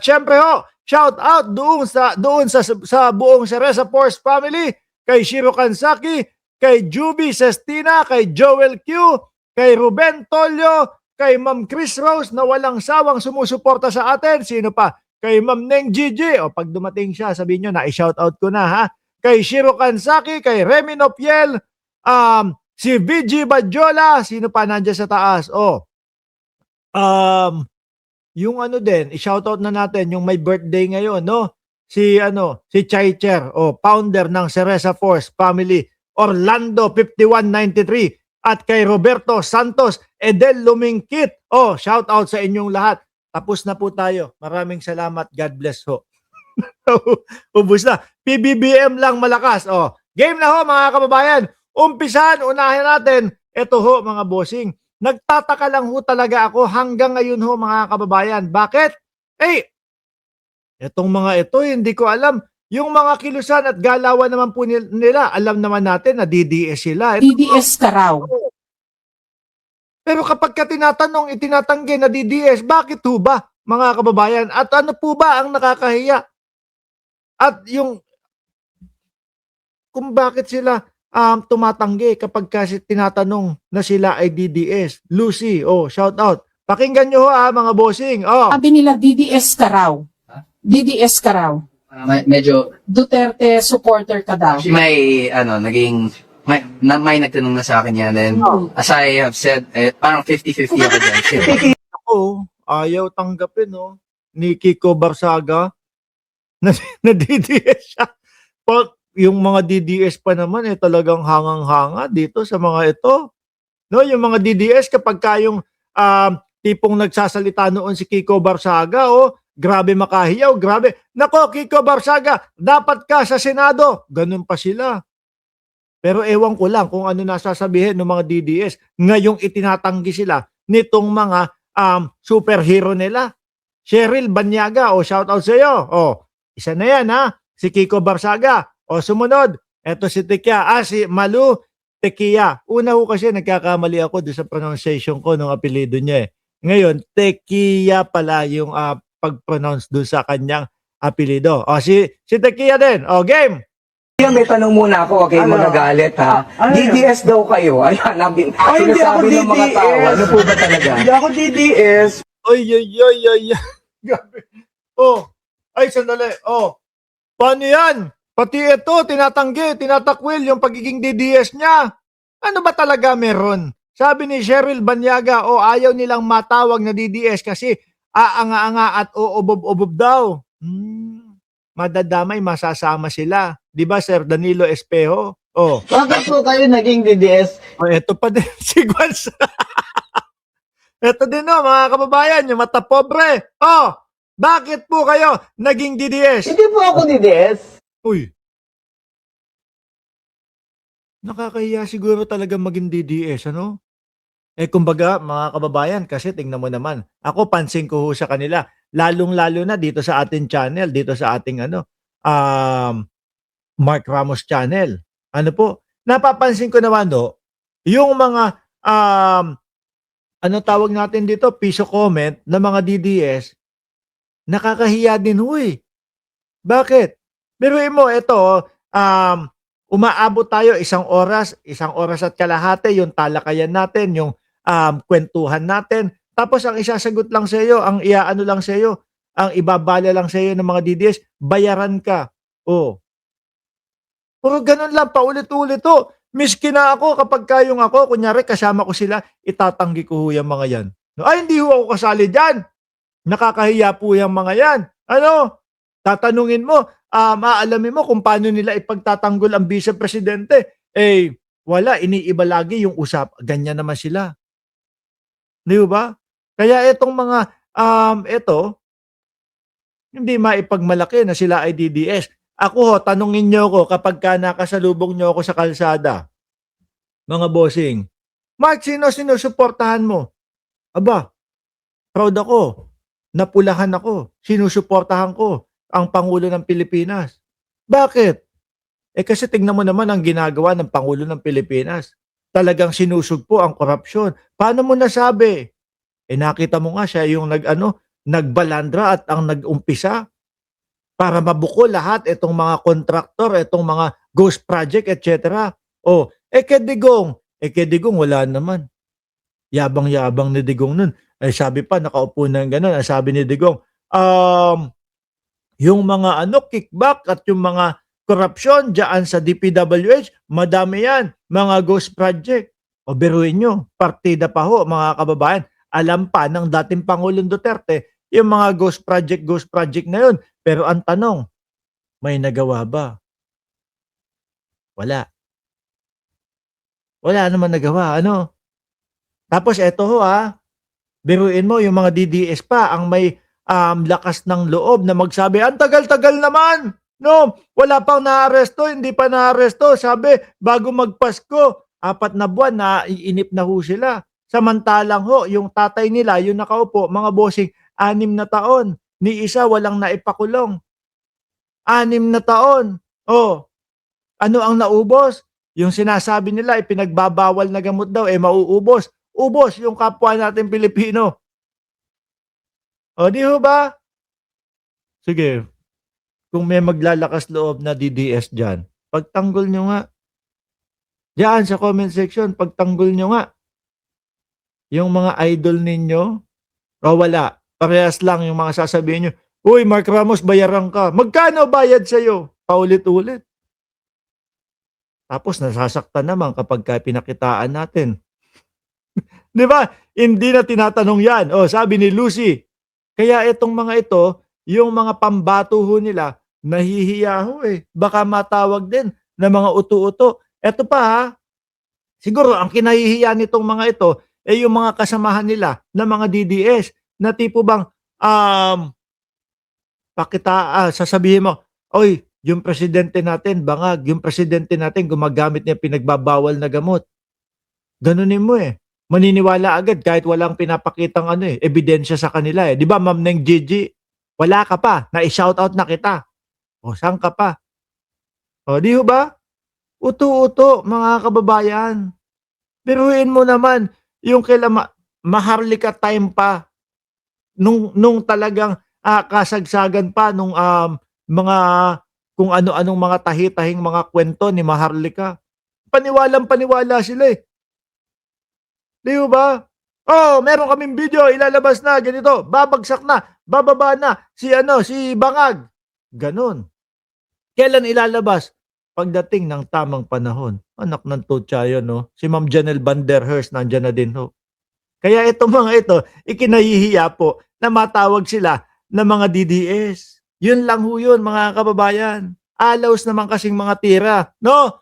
Siyempre ho, shout out doon sa buong Cereza Force family, kay Shiro Kansaki, kay Juby Sestina, kay Joel Q, kay Ruben Tolyo, kay Ma'am Chris Rose na walang sawang sumusuporta sa atin. Sino pa? Kay Ma'am Neng Gigi. O pag dumating siya, sabihin nyo na i-shout out ko na ha. Kay Shiro Kansaki, kay Remy Nopiel, si VG Badjola, sino pa nandiyan sa taas? Yung ano din, i-shoutout na natin yung may birthday ngayon, no? Si Chai Cher, founder ng Cereza Force Family, Orlando 5193, at kay Roberto Santos, Edel Lumingkit. Shoutout sa inyong lahat. Tapos na po tayo. Maraming salamat. God bless ho. Ubus na. PBBM lang malakas. Game na ho mga kababayan. Umpisan, unahin natin. Ito ho mga bossing. Nagtataka lang ho talaga ako hanggang ngayon ho mga kababayan. Bakit? Itong mga ito, hindi ko alam. Yung mga kilusan at galawan naman po nila, alam naman natin na DDS sila. DDS ka raw. Pero kapag tinatanong, itinatanggi na DDS, bakit ho ba mga kababayan? At ano po ba ang nakakahiya? At yung kung bakit sila tumatanggi kapag kasi tinatanong na sila ay DDS. Lucy, shout out. Pakinggan nyo ho mga bossing. Sabi nila DDS ka raw. DDS ka raw. Medyo Duterte supporter ka daw. may may nagtanong na sa akin yan, and as I have said, parang 50-50 ako dyan. Ako, ayaw tanggapin ni Kiko Barsaga na DDS siya. Yung mga DDS pa naman talagang hangang-hanga dito sa mga ito. No, yung mga DDS kapag kayong tipong nagsasalita noon si Kiko Barsaga, grabe makahiyaw, grabe. Nako, Kiko Barsaga, dapat ka sa Senado. Ganun pa sila. Pero ewan ko lang kung ano nasasabihin ng mga DDS ngayong itinatanggi sila nitong mga superhero nila. Cheryl Banyaga, shout out sa iyo. Isa na yan ha, si Kiko Barsaga. Sumunod, eto si Tekia, si Malu Tekia. Una ho kasi nagkakamali ako doon sa pronunciation ko ng apelido niya. Ngayon, Tekia pala yung pag-pronounce doon sa kanyang apelido. Si Tekia din. Game! May tanong muna ako, okay, magagalit ha. DDS daw kayo. Ayan, hindi ako sinasabi ng mga DDS. tao. Ano po ba talaga? Hindi ako DDS. Oy. Gabi. Ay, sandali. Paano yan? Pati ito, tinatakwil yung pagiging DDS niya. Ano ba talaga meron? Sabi ni Cheryl Banyaga, ayaw nilang matawag na DDS kasi aanga-anga at uobob-obob daw. Madadamay, masasama sila. Di ba, Sir Danilo Espejo? Bakit po kayo naging DDS? Ito pa din si Guans. Ito din mga kababayan, yung mata pobre. Bakit po kayo naging DDS? Hindi po ako DDS. Uy. Nakakahiya siguro talaga maging DDS, ano? Kumbaga, mga kababayan, kasi tingnan mo naman, ako pansin ko ho sa kanila, lalong-lalo na dito sa ating channel, dito sa ating Mark Ramos channel. Ano po? Napapansin ko naman yung mga ano tawag natin dito, piso comment ng mga DDS, nakakahiya din ho eh. Bakit? Biruin mo, ito, umaabot tayo isang oras at kalahati, yung talakayan natin, yung kwentuhan natin. Tapos ang isasagot lang sa iyo, ang iaano lang sa iyo, ang ibabala lang sa iyo ng mga DDS, bayaran ka. Puro ganun lang, paulit-ulit to. Miski na ako, kapag kayong ako, kunyari kasama ko sila, itatanggi ko yung mga yan. Ay, hindi ho ako kasali dyan. Nakakahiya po yung mga yan. Tatanungin mo, maalamin mo kung paano nila ipagtatanggol ang vice-presidente. Wala, iniiba lagi yung usap. Ganyan naman sila. Di ba? Kaya itong mga, hindi maipagmalaki na sila ay DDS. Ako tanungin nyo ko kapag nakasalubong nyo ako sa kalsada, mga bossing, Mark, sino sinusuportahan mo? Aba, proud ako. Napulahan ako. Sinusuportahan ko ang Pangulo ng Pilipinas. Bakit? Kasi tingnan mo naman ang ginagawa ng Pangulo ng Pilipinas. Talagang sinusugpo ang korupsyon. Paano mo nasabi? Nakita mo nga siya yung nagbalandra at ang nag-umpisa para mabuko lahat itong mga kontraktor, itong mga ghost project, etc. O, kay Digong wala naman. Yabang-yabang ni Digong nun. Ay sabi pa, nakaupo na gano'n, ay sabi ni Digong, yung mga kickback at yung mga korupsyon dyan sa DPWH, madami yan, mga ghost project. O biruin nyo, partida pa ho, mga kababayan. Alam pa ng dating Pangulong Duterte, yung mga ghost project na yun. Pero ang tanong, may nagawa ba? Wala. Wala naman nagawa, ano? Tapos eto ho biruin mo yung mga DDS pa ang may lakas ng loob na magsabi, ang tagal-tagal naman. No, wala pang naaresto, hindi pa naaresto. Sabi, bago magpasko, 4 na buwan na iinip na ho sila. Samantalang ho, yung tatay nila, yung nakaupo, mga bossing, 6 na taon. Ni isa walang naipakulong. 6 na taon. Oh, ano ang naubos? Yung sinasabi nila, pinagbabawal na gamot daw, mauubos. Ubos yung kapwa natin Pilipino. O, di ho ba? Sige, kung may maglalakas loob na DDS dyan, pagtanggol nyo nga. Diyan sa comment section, pagtanggol nyo nga. Yung mga idol ninyo, o wala, parehas lang yung mga sasabihin nyo, uy, Mark Ramos, bayaran ka. Magkano bayad sa'yo? Paulit-ulit. Tapos nasasaktan naman kapag pinakitaan natin. Di ba? Hindi na tinatanong yan. O, sabi ni Lucy, kaya itong mga ito, yung mga pambato ho nila, nahihiya ho Baka matawag din na mga uto-uto. Ito pa siguro ang kinahihiya nitong mga ito, yung mga kasamahan nila na mga DDS, na tipo bang, sasabihin mo, oy, yung presidente natin, bangag, yung presidente natin gumagamit niya pinagbabawal na gamot. Ganunin mo maniniwala agad kahit walang pinapakitang ebidensya sa kanila Di ba, Ma'am Neng Gigi? Wala ka pa, na-shoutout na kita. O, saan ka pa? O, di ho ba? Uto-uto, mga kababayan. Biruin mo naman, yung kailan Maharlika time pa, nung talagang kasagsagan pa, nung mga, kung ano-anong mga tahi-tahing mga kwento ni Maharlika. Paniwalang-paniwala sila Di ba? Oh, meron kaming video, ilalabas na, ganito, babagsak na, bababa na, si Bangag. Ganon. Kailan ilalabas? Pagdating ng tamang panahon. Anak ng tutsa yun, no? Si Ma'am Janelle Vanderhurst, nandyan na din, ho. Kaya itong mga ito, ikinahihiya po na matawag sila na mga DDS. Yun lang ho yun, mga kababayan. Alaws naman kasing mga tira, no?